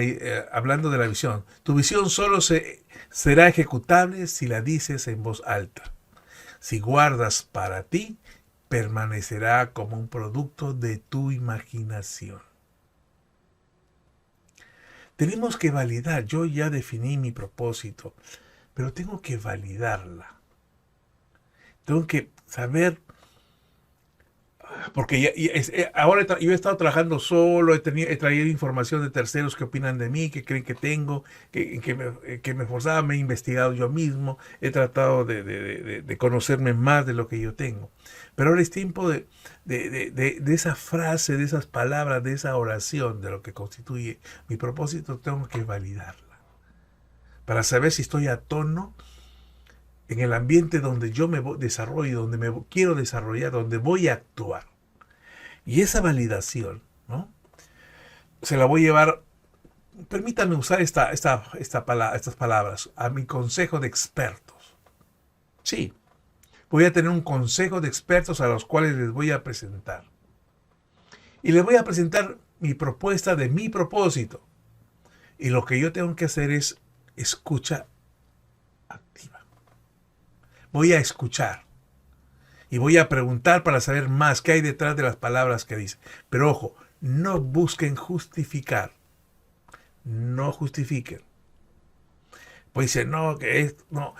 hablando de la visión, tu visión solo será ejecutable si la dices en voz alta. Si guardas para ti, permanecerá como un producto de tu imaginación. Tenemos que validar. Yo ya definí mi propósito, pero tengo que validarla. Tengo que saber, porque ahora yo he estado trabajando solo, he traído información de terceros que opinan de mí, que creen que tengo, que me forzaba, me he investigado yo mismo, he tratado de conocerme más de lo que yo tengo. Pero ahora es tiempo de esa frase, de esas palabras, de esa oración, de lo que constituye mi propósito, tengo que validarla. Para saber si estoy a tono en el ambiente donde yo me desarrollo, donde me quiero desarrollar, donde voy a actuar. Y esa validación, ¿no? Se la voy a llevar, permítanme usar estas palabras, a mi consejo de expertos. Sí, voy a tener un consejo de expertos a los cuales les voy a presentar. Y les voy a presentar mi propuesta de mi propósito. Y lo que yo tengo que hacer es escucha activa. Voy a escuchar y voy a preguntar para saber más qué hay detrás de las palabras que dice. Pero ojo, no busquen justificar. No justifiquen. Pues dicen, no, que es... No.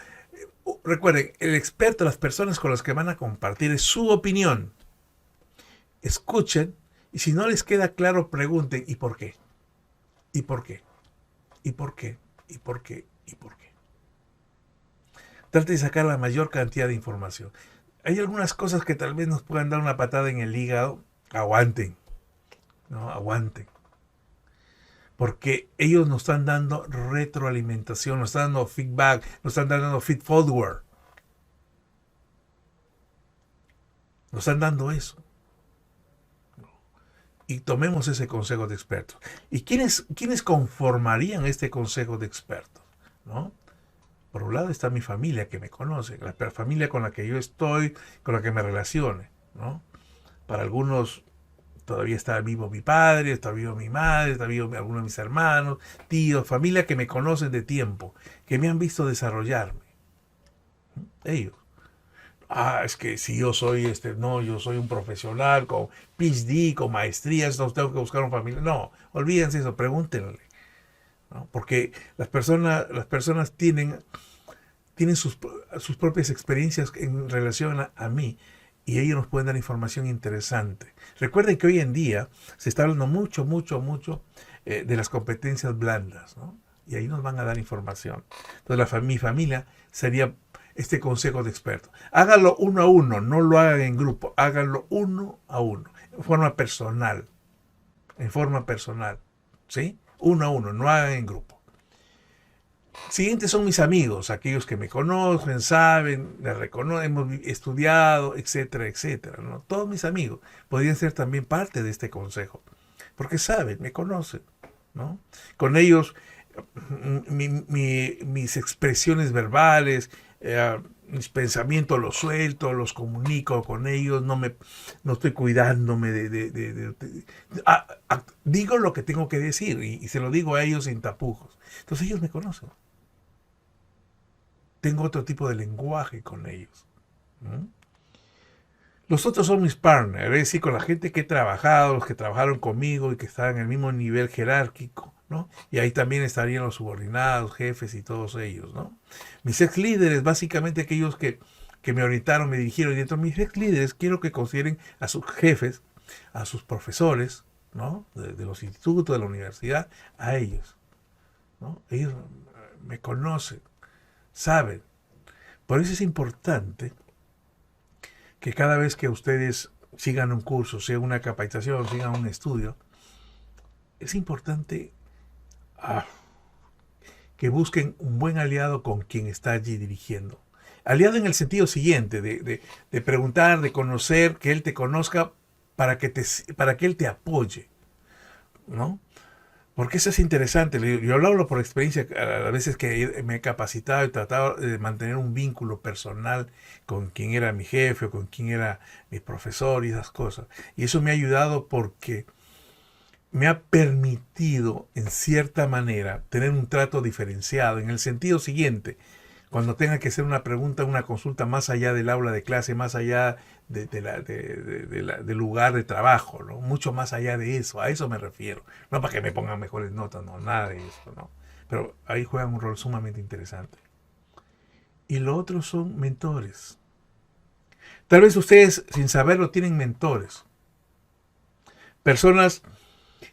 Recuerden, el experto, las personas con las que van a compartir es su opinión. Escuchen y si no les queda claro, pregunten ¿y por qué? ¿Y por qué? ¿Y por qué? ¿Y por qué? ¿Y por qué? Trate de sacar la mayor cantidad de información. Hay algunas cosas que tal vez nos puedan dar una patada en el hígado. Aguanten. No, aguanten. Porque ellos nos están dando retroalimentación, nos están dando feedback, nos están dando feed forward. Nos están dando eso. Y tomemos ese consejo de expertos. ¿Y quiénes conformarían este consejo de expertos? ¿No? Por un lado está mi familia que me conoce, la familia con la que yo estoy, con la que me relacione, ¿no? Para algunos todavía está vivo mi padre, está vivo mi madre, está vivo algunos de mis hermanos, tíos, familia que me conocen de tiempo, que me han visto desarrollarme. Ellos. Es que si yo soy yo soy un profesional con PhD, con maestrías, no tengo que buscar una familia. No, olvídense eso, pregúntenle, ¿no? Porque las personas tienen sus propias experiencias en relación a mí y ellos nos pueden dar información interesante. Recuerden que hoy en día se está hablando mucho de las competencias blandas, ¿no? Y ahí nos van a dar información. Entonces mi familia sería este consejo de expertos. Háganlo uno a uno, no lo hagan en grupo, háganlo uno a uno, en forma personal, ¿sí? Uno a uno, no hagan en grupo. Siguientes son mis amigos, aquellos que me conocen, saben, me reconocen, hemos estudiado, etcétera, etcétera, ¿no? Todos mis amigos podrían ser también parte de este consejo, porque saben, me conocen, ¿no? Con ellos, mis expresiones verbales, mis pensamientos los suelto, los comunico con ellos, no estoy cuidándome digo lo que tengo que decir y se lo digo a ellos sin tapujos. Entonces ellos me conocen. Tengo otro tipo de lenguaje con ellos. ¿Mm? Los otros son mis partners, es decir, con la gente que he trabajado, los que trabajaron conmigo y que están en el mismo nivel jerárquico, ¿no? Y ahí también estarían los subordinados, jefes y todos ellos, ¿no? Mis ex líderes, básicamente aquellos que me orientaron, me dirigieron, y dentro de mis ex líderes quiero que consideren a sus jefes, a sus profesores, ¿no? De los institutos, de la universidad, a ellos, ¿no? Ellos me conocen, saben. Por eso es importante que cada vez que ustedes sigan un curso, sigan una capacitación, sigan un estudio, es importante que busquen un buen aliado con quien está allí dirigiendo. Aliado en el sentido siguiente, de preguntar, de conocer, que él te conozca para que él te apoye, ¿no? Porque eso es interesante. Yo lo hablo por experiencia, a veces que me he capacitado y tratado de mantener un vínculo personal con quien era mi jefe o con quien era mi profesor y esas cosas. Y eso me ha ayudado porque me ha permitido, en cierta manera, tener un trato diferenciado en el sentido siguiente. Cuando tenga que hacer una pregunta, una consulta más allá del aula de clase, más allá del lugar de trabajo, ¿no? Mucho más allá de eso, a eso me refiero. No para que me pongan mejores notas, no, nada de eso, ¿no? Pero ahí juegan un rol sumamente interesante. Y lo otro son mentores. Tal vez ustedes, sin saberlo, tienen mentores. Personas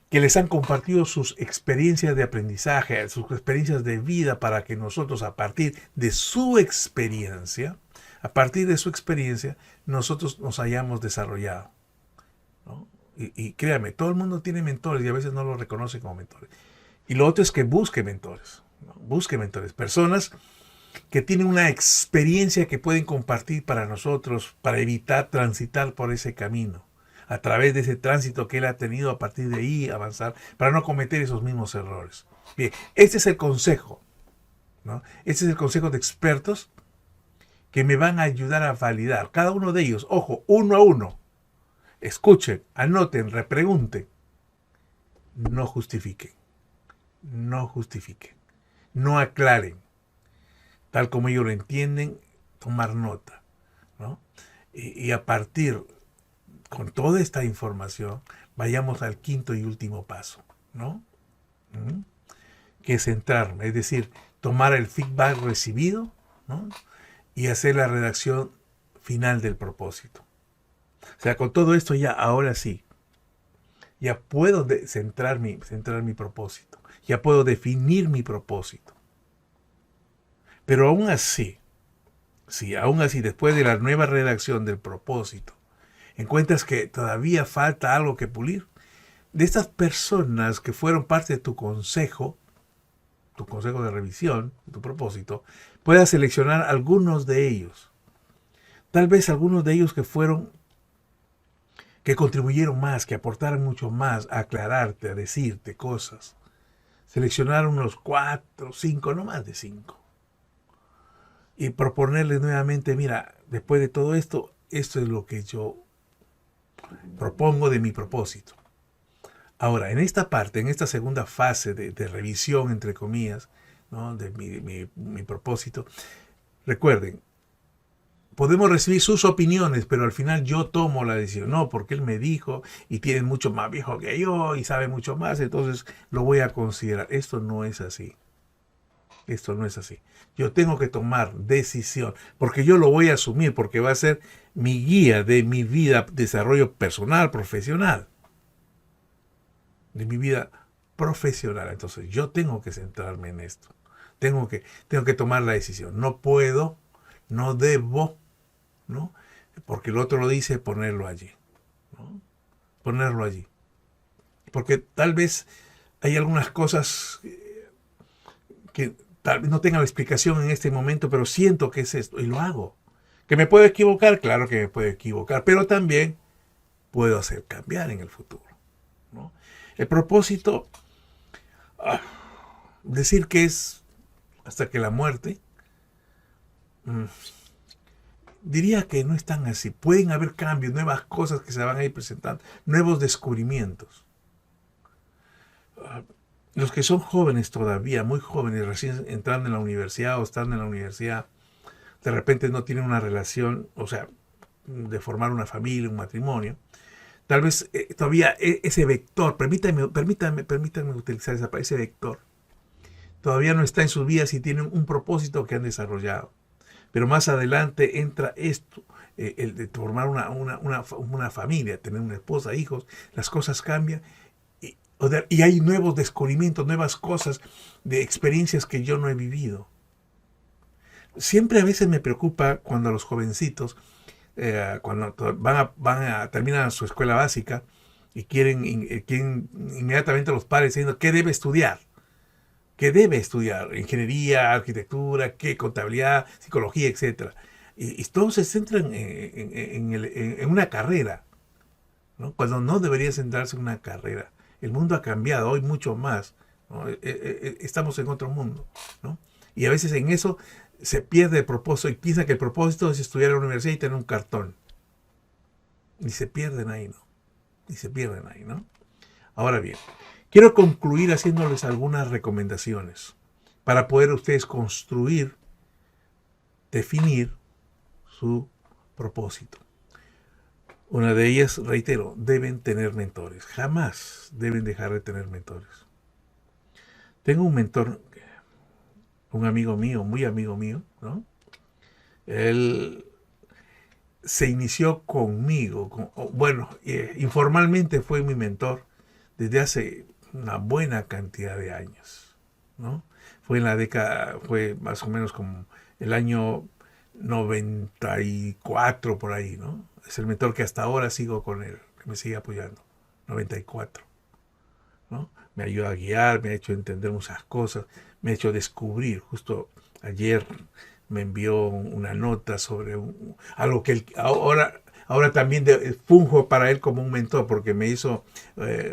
que les han compartido sus experiencias de aprendizaje, sus experiencias de vida, para que nosotros, a partir de su experiencia, nosotros nos hayamos desarrollado, ¿no? Y créanme, todo el mundo tiene mentores y a veces no los reconoce como mentores. Y lo otro es que busque mentores, ¿no? Busque mentores, personas que tienen una experiencia que pueden compartir para nosotros, para evitar transitar por ese camino, a través de ese tránsito que él ha tenido, a partir de ahí avanzar, para no cometer esos mismos errores. Bien, este es el consejo, ¿no? Este es el consejo de expertos que me van a ayudar a validar. Cada uno de ellos, ojo, uno a uno. Escuchen, anoten, repregunten. No justifiquen. No justifiquen. No aclaren. Tal como ellos lo entienden, tomar nota, ¿no? Y a partir, con toda esta información, vayamos al quinto y último paso, ¿no? Que es centrarme, es decir, tomar el feedback recibido, ¿no? Y hacer la redacción final del propósito. O sea, con todo esto ya, ahora sí, ya puedo centrar mi propósito, ya puedo definir mi propósito. Pero aún así, después de la nueva redacción del propósito, encuentras que todavía falta algo que pulir, de estas personas que fueron parte de tu consejo de revisión, tu propósito, puedas seleccionar algunos de ellos. Tal vez algunos de ellos que contribuyeron más, que aportaron mucho más a aclararte, a decirte cosas. Seleccionar unos 4, 5, no más de 5. Y proponerles nuevamente, mira, después de todo esto, esto es lo que yo propongo de mi propósito. Ahora, en esta parte, en esta segunda fase de revisión, entre comillas, ¿no? De mi propósito, recuerden, podemos recibir sus opiniones, pero al final yo tomo la decisión. No, porque él me dijo y tiene mucho más viejo que yo y sabe mucho más, entonces lo voy a considerar. Esto no es así. Esto no es así. Yo tengo que tomar decisión, porque yo lo voy a asumir, porque va a ser mi guía de mi vida, desarrollo personal, profesional. De mi vida profesional. Entonces yo tengo que centrarme en esto. Tengo que tomar la decisión. No puedo, no debo, ¿no? Porque el otro lo dice, ponerlo allí, ¿no? Ponerlo allí. Porque tal vez hay algunas cosas que tal vez no tengan la explicación en este momento, pero siento que es esto y lo hago. ¿Que me puedo equivocar? Claro que me puedo equivocar, pero también puedo hacer cambiar en el futuro, ¿no? El propósito, decir que es hasta que la muerte, diría que no es tan así. Pueden haber cambios, nuevas cosas que se van a ir presentando, nuevos descubrimientos. Los que son jóvenes todavía, muy jóvenes, recién entrando en la universidad o estando en la universidad, de repente no tienen una relación, o sea, de formar una familia, un matrimonio. Tal vez todavía ese vector, permítanme utilizar ese vector, todavía no está en sus vidas y tienen un propósito que han desarrollado. Pero más adelante entra esto, el de formar una familia, tener una esposa, hijos, las cosas cambian y hay nuevos descubrimientos, nuevas cosas de experiencias que yo no he vivido. Siempre a veces me preocupa cuando los jovencitos, cuando terminan su escuela básica y quieren inmediatamente los padres diciendo ¿qué debe estudiar? ¿Qué debe estudiar? Ingeniería, arquitectura, ¿qué? Contabilidad, psicología, etc. Y todos se centran en una carrera, ¿no? Cuando no debería centrarse en una carrera. El mundo ha cambiado, hoy mucho más, ¿no? Estamos en otro mundo, ¿no? Y a veces en eso se pierde el propósito y piensa que el propósito es estudiar en la universidad y tener un cartón. Y se pierden ahí, ¿no? Ahora bien, quiero concluir haciéndoles algunas recomendaciones para poder ustedes construir, definir su propósito. Una de ellas, reitero, deben tener mentores. Jamás deben dejar de tener mentores. Tengo un mentor, un amigo mío, muy amigo mío, ¿no? Él se inició conmigo, informalmente fue mi mentor desde hace una buena cantidad de años, ¿no? Fue más o menos como el año 94 por ahí, ¿no? Es el mentor que hasta ahora sigo con él, que me sigue apoyando, 94, ¿no? Me ayuda a guiar, me ha hecho entender muchas cosas, me ha hecho descubrir. Justo ayer me envió una nota sobre algo que él, ahora también funjo para él como un mentor, porque me hizo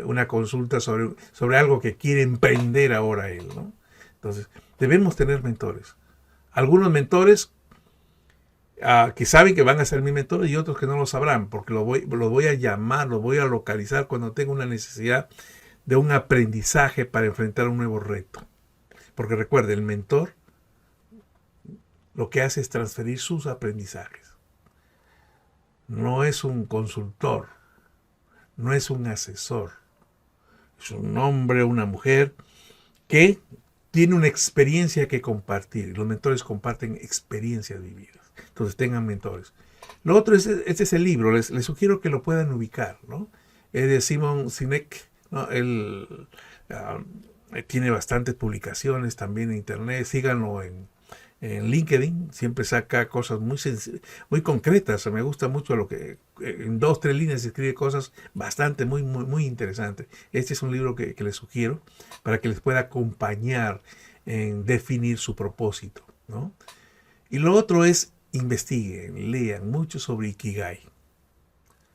una consulta sobre algo que quiere emprender ahora él, ¿no? Entonces, debemos tener mentores. Algunos mentores que saben que van a ser mi mentor y otros que no lo sabrán, porque los voy a llamar, los voy a localizar cuando tenga una necesidad de un aprendizaje para enfrentar un nuevo reto. Porque recuerde, el mentor lo que hace es transferir sus aprendizajes. No es un consultor, no es un asesor. Es un hombre o una mujer que tiene una experiencia que compartir. Los mentores comparten experiencias vividas. Entonces tengan mentores. Lo otro este es el libro. Les sugiero que lo puedan ubicar, ¿no? Es de Simon Sinek, ¿no? Él tiene bastantes publicaciones también en internet. Síganlo en LinkedIn. Siempre saca cosas muy concretas. Me gusta mucho lo que en 2-3 líneas escribe cosas bastante, muy interesantes. Este es un libro que les sugiero para que les pueda acompañar en definir su propósito, ¿no? Y lo otro es investiguen, lean mucho sobre Ikigai.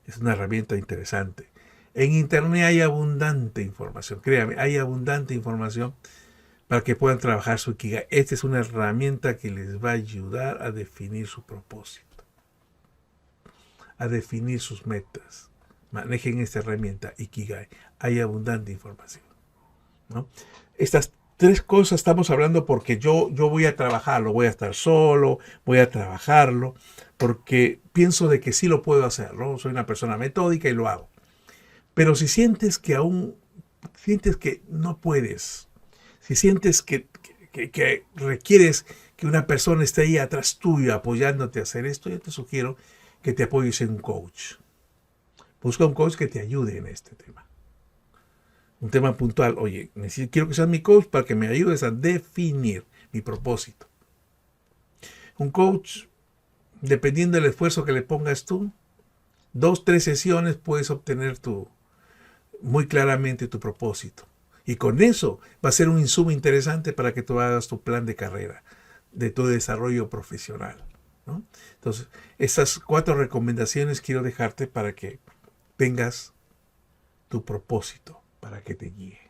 Es una herramienta interesante. En internet hay abundante información, créanme, hay abundante información para que puedan trabajar su Ikigai. Esta es una herramienta que les va a ayudar a definir su propósito, a definir sus metas. Manejen esta herramienta Ikigai. Hay abundante información, ¿no? Estas 3 cosas estamos hablando porque yo voy a trabajarlo, voy a estar solo, voy a trabajarlo, porque pienso de que sí lo puedo hacer, ¿no? Soy una persona metódica y lo hago. Pero si sientes que no puedes, si sientes que requieres que una persona esté ahí atrás tuyo apoyándote a hacer esto, yo te sugiero que te apoyes en un coach. Busca un coach que te ayude en este tema. Un tema puntual. Oye, quiero que seas mi coach para que me ayudes a definir mi propósito. Un coach, dependiendo del esfuerzo que le pongas tú, 2, 3 sesiones puedes obtener muy claramente tu propósito. Y con eso va a ser un insumo interesante para que tú hagas tu plan de carrera, de tu desarrollo profesional, ¿no? Entonces, estas 4 recomendaciones quiero dejarte para que tengas tu propósito, para que te guíe,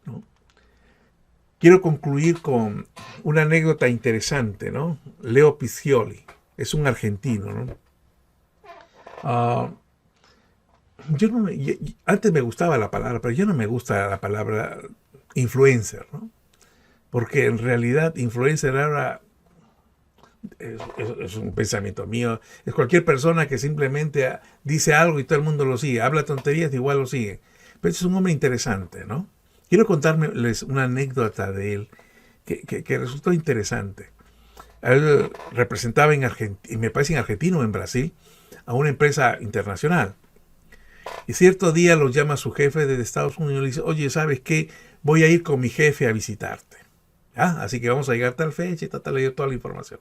¿no? Quiero concluir con una anécdota interesante, ¿no? Leo Piccioli es un argentino, ¿no? Yo no antes me gustaba la palabra, pero ya no me gusta la palabra influencer, ¿no? Porque en realidad influencer ahora es un pensamiento mío. Es cualquier persona que simplemente dice algo y todo el mundo lo sigue. Habla tonterías y igual lo sigue. Pero es un hombre interesante, ¿no? Quiero contarles una anécdota de él que resultó interesante. Él representaba en Argentina, me parece en Argentina o en Brasil, a una empresa internacional. Y cierto día lo llama su jefe desde Estados Unidos y le dice, oye, ¿sabes qué? Voy a ir con mi jefe a visitarte. Así que vamos a llegar a tal fecha y tal, le dio toda la información.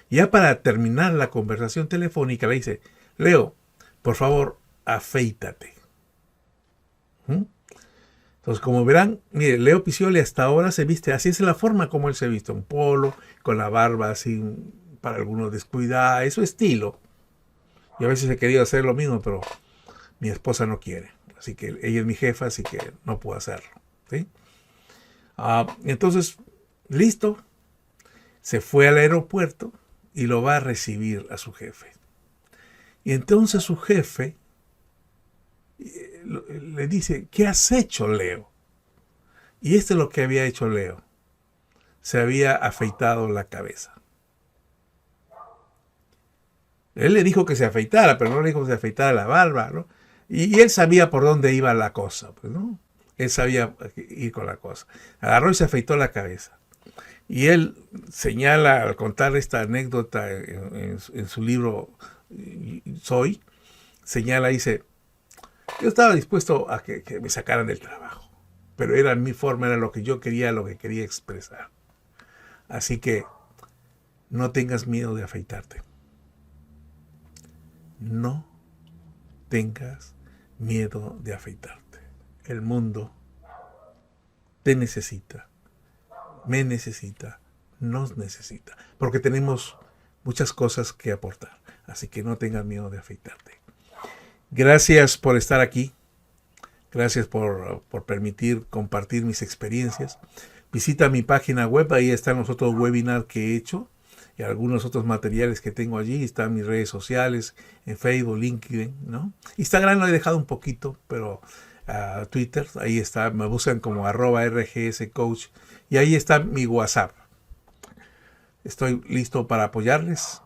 Y ya para terminar la conversación telefónica le dice, Leo, por favor, afeítate. Entonces, como verán, mire, Leo Piccioli hasta ahora se viste, así es la forma como él se viste, un polo, con la barba así, para algunos descuidada, es su estilo. Yo a veces he querido hacer lo mismo, pero mi esposa no quiere. Así que ella es mi jefa, así que no puedo hacerlo, ¿sí? Entonces, listo, se fue al aeropuerto y lo va a recibir a su jefe. Y entonces su jefe le dice, ¿qué has hecho, Leo? Y esto es lo que había hecho Leo. Se había afeitado la cabeza. Él le dijo que se afeitara, pero no le dijo que se afeitara la barba, ¿no? Y él sabía por dónde iba la cosa, pues, ¿no? Él sabía ir con la cosa. Agarró y se afeitó la cabeza. Y él señala, al contar esta anécdota en su libro Soy, señala, dice, yo estaba dispuesto a que me sacaran del trabajo, pero era mi forma, era lo que yo quería, lo que quería expresar. Así que no tengas miedo de afeitarte. No tengas miedo de afeitarte. El mundo te necesita, me necesita, nos necesita, porque tenemos muchas cosas que aportar. Así que no tengas miedo de afeitarte. Gracias por estar aquí. Gracias por permitir compartir mis experiencias. Visita mi página web, ahí están los otros webinars que he hecho y algunos otros materiales que tengo allí. Están mis redes sociales, en Facebook, LinkedIn, ¿no? Instagram lo he dejado un poquito, pero Twitter, ahí está, me buscan como @rgscoach y ahí está mi WhatsApp. Estoy listo para apoyarles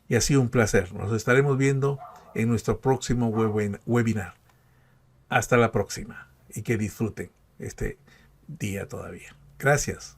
y ha sido un placer. Nos estaremos viendo en nuestro próximo webinar. Hasta la próxima y que disfruten este día todavía. Gracias.